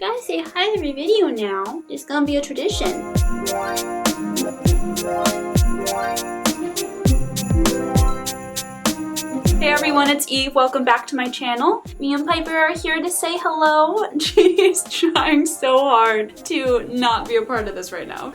gotta say hi every video now. It's gonna be a tradition. Hey everyone, it's Eve. Welcome back to my channel. Me and Piper are here to say hello. She's trying so hard to not be a part of this right now.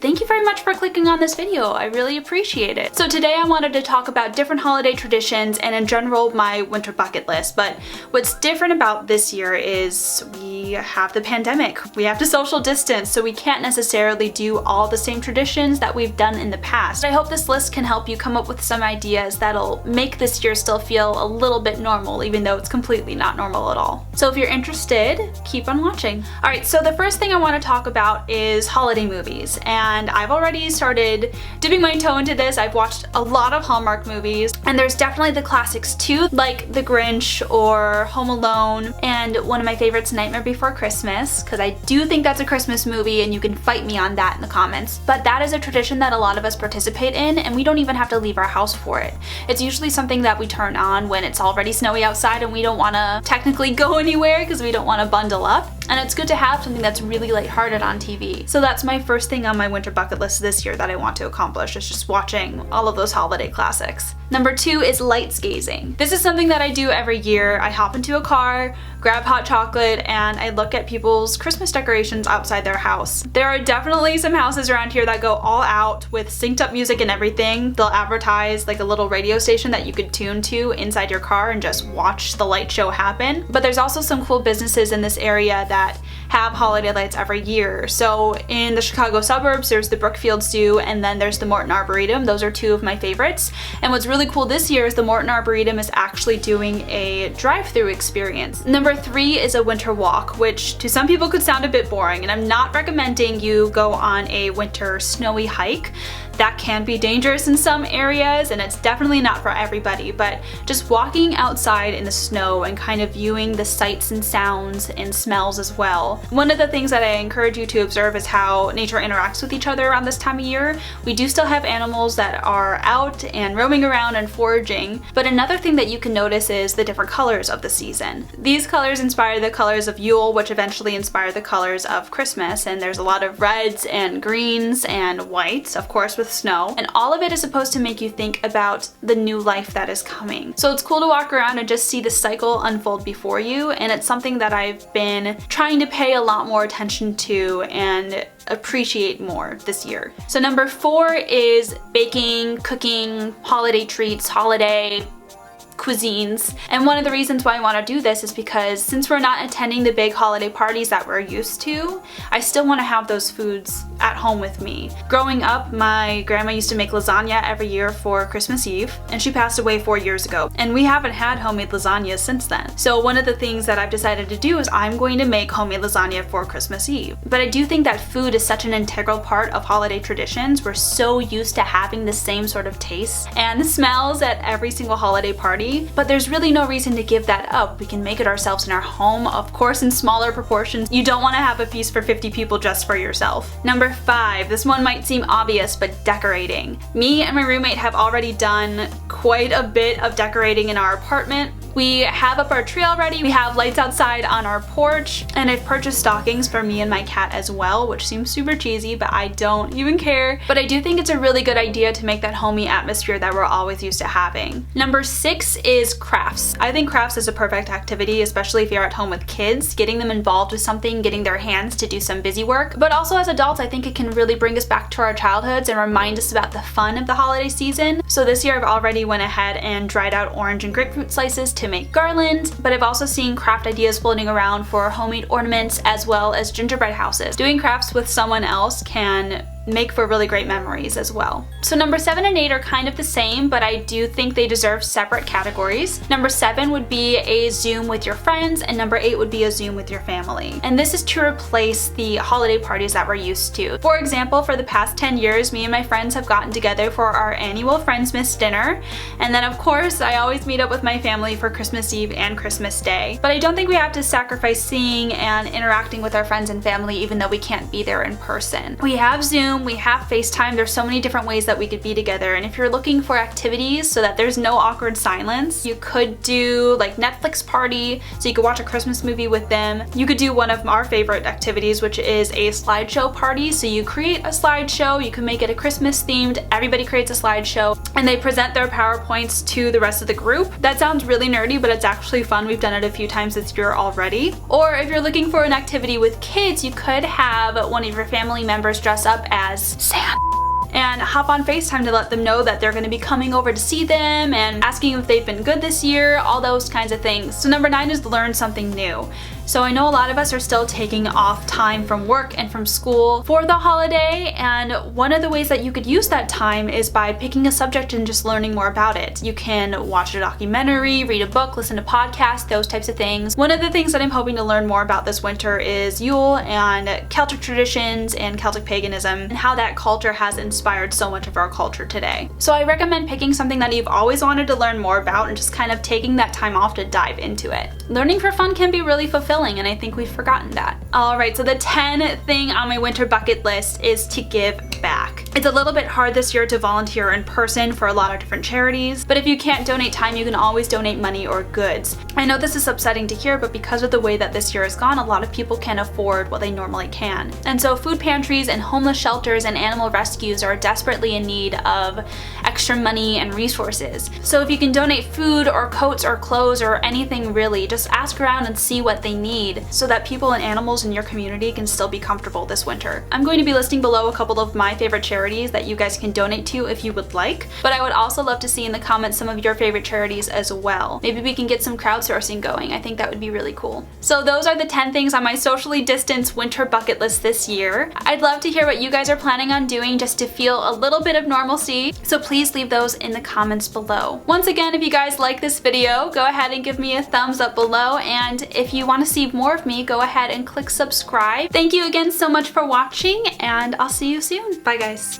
Thank you very much for clicking on this video. I really appreciate it. So today I wanted to talk about different holiday traditions and in general my winter bucket list. But what's different about this year is we have the pandemic. We have to social distance, so we can't necessarily do all the same traditions that we've done in the past. I hope this list can help you come up with some ideas that'll make this year still feel a little bit normal, even though it's completely not normal at all. So if you're interested, keep on watching. All right, so the first thing I want to talk about is holiday movies. And I've already started dipping my toe into this. I've watched a lot of Hallmark movies, and there's definitely the classics too, like The Grinch or Home Alone, and one of my favorites, Nightmare Before Christmas, because I do think that's a Christmas movie, and you can fight me on that in the comments. But that is a tradition that a lot of us participate in, and we don't even have to leave our house for it. It's usually something that we turn on when it's already snowy outside and we don't want to technically go anywhere because we don't want to bundle up. And it's good to have something that's really lighthearted on TV. So that's my first thing on my winter bucket list this year that I want to accomplish, is just watching all of those holiday classics. Number 2 is lights gazing. This is something that I do every year. I hop into a car, grab hot chocolate, and I look at people's Christmas decorations outside their house. There are definitely some houses around here that go all out with synced up music and everything. They'll advertise like a little radio station that you could tune to inside your car and just watch the light show happen. But there's also some cool businesses in this area that have holiday lights every year. So in the Chicago suburbs, there's the Brookfield Zoo, and then there's the Morton Arboretum. Those are two of my favorites. And what's really cool this year is the Morton Arboretum is actually doing a drive-through experience. Number 3 is a winter walk, which to some people could sound a bit boring, and I'm not recommending you go on a winter snowy hike. That can be dangerous in some areas, and it's definitely not for everybody, but just walking outside in the snow and kind of viewing the sights and sounds and smells as well. One of the things that I encourage you to observe is how nature interacts with each other around this time of year. We do still have animals that are out and roaming around and foraging, but another thing that you can notice is the different colors of the season. These colors inspire the colors of Yule, which eventually inspire the colors of Christmas, and there's a lot of reds and greens and whites, of course, with snow, and all of it is supposed to make you think about the new life that is coming. So it's cool to walk around and just see the cycle unfold before you, and it's something that I've been trying to pay a lot more attention to and appreciate more this year. So number 4 is baking, cooking, holiday treats, holiday cuisines. And one of the reasons why I want to do this is because since we're not attending the big holiday parties that we're used to, I still want to have those foods at home with me. Growing up, my grandma used to make lasagna every year for Christmas Eve, and she passed away 4 years ago, and we haven't had homemade lasagna since then. So one of the things that I've decided to do is I'm going to make homemade lasagna for Christmas Eve. But I do think that food is such an integral part of holiday traditions. We're so used to having the same sort of tastes and smells at every single holiday party, but there's really no reason to give that up. We can make it ourselves in our home, of course in smaller proportions. You don't want to have a feast for 50 people just for yourself. Number 5, this one might seem obvious, but decorating. Me and my roommate have already done quite a bit of decorating in our apartment. We have up our tree already, we have lights outside on our porch, and I've purchased stockings for me and my cat as well, which seems super cheesy, but I don't even care. But I do think it's a really good idea to make that homey atmosphere that we're always used to having. Number 6 is crafts. I think crafts is a perfect activity, especially if you're at home with kids, getting them involved with something, getting their hands to do some busy work. But also as adults, I think it can really bring us back to our childhoods and remind us about the fun of the holiday season. So this year I've already went ahead and dried out orange and grapefruit slices to make garlands, but I've also seen craft ideas floating around for homemade ornaments as well as gingerbread houses. Doing crafts with someone else can make for really great memories as well. So number 7 and 8 are kind of the same, but I do think they deserve separate categories. Number 7 would be a Zoom with your friends, and number 8 would be a Zoom with your family. And this is to replace the holiday parties that we're used to. For example, for the past 10 years, me and my friends have gotten together for our annual Friendsmas dinner, and then of course I always meet up with my family for Christmas Eve and Christmas Day. But I don't think we have to sacrifice seeing and interacting with our friends and family even though we can't be there in person. We have Zoom, Zoom, we have FaceTime. There's so many different ways that we could be together. And if you're looking for activities so that there's no awkward silence, you could do like Netflix party, so you could watch a Christmas movie with them. You could do one of our favorite activities, which is a slideshow party. So you create a slideshow, you can make it a Christmas themed, everybody creates a slideshow, and they present their PowerPoints to the rest of the group. That sounds really nerdy, but it's actually fun. We've done it a few times this year already. Or if you're looking for an activity with kids, you could have one of your family members dress up as Santa and hop on FaceTime to let them know that they're going to be coming over to see them and asking if they've been good this year, all those kinds of things. So number 9 is learn something new. So I know a lot of us are still taking off time from work and from school for the holiday, and one of the ways that you could use that time is by picking a subject and just learning more about it. You can watch a documentary, read a book, listen to podcasts, those types of things. One of the things that I'm hoping to learn more about this winter is Yule and Celtic traditions and Celtic paganism and how that culture has inspired so much of our culture today. So I recommend picking something that you've always wanted to learn more about and just kind of taking that time off to dive into it. Learning for fun can be really fulfilling, and I think we've forgotten that. Alright, so the 10th thing on my winter bucket list is to give back. It's a little bit hard this year to volunteer in person for a lot of different charities, but if you can't donate time, you can always donate money or goods. I know this is upsetting to hear, but because of the way that this year has gone, a lot of people can't afford what they normally can. And so food pantries and homeless shelters and animal rescues are desperately in need of extra money and resources. So if you can donate food or coats or clothes or anything really, just ask around and see what they need so that people and animals in your community can still be comfortable this winter. I'm going to be listing below a couple of my favorite charities that you guys can donate to if you would like, but I would also love to see in the comments some of your favorite charities as well. Maybe we can get some crowdsourcing going. I think that would be really cool. So those are the 10 things on my socially distanced winter bucket list this year. I'd love to hear what you guys are planning on doing just to feel a little bit of normalcy, so please leave those in the comments below. Once again, if you guys like this video, go ahead and give me a thumbs up below, and if you want to see more of me, go ahead and click subscribe. Thank you again so much for watching, and I'll see you soon. Bye guys.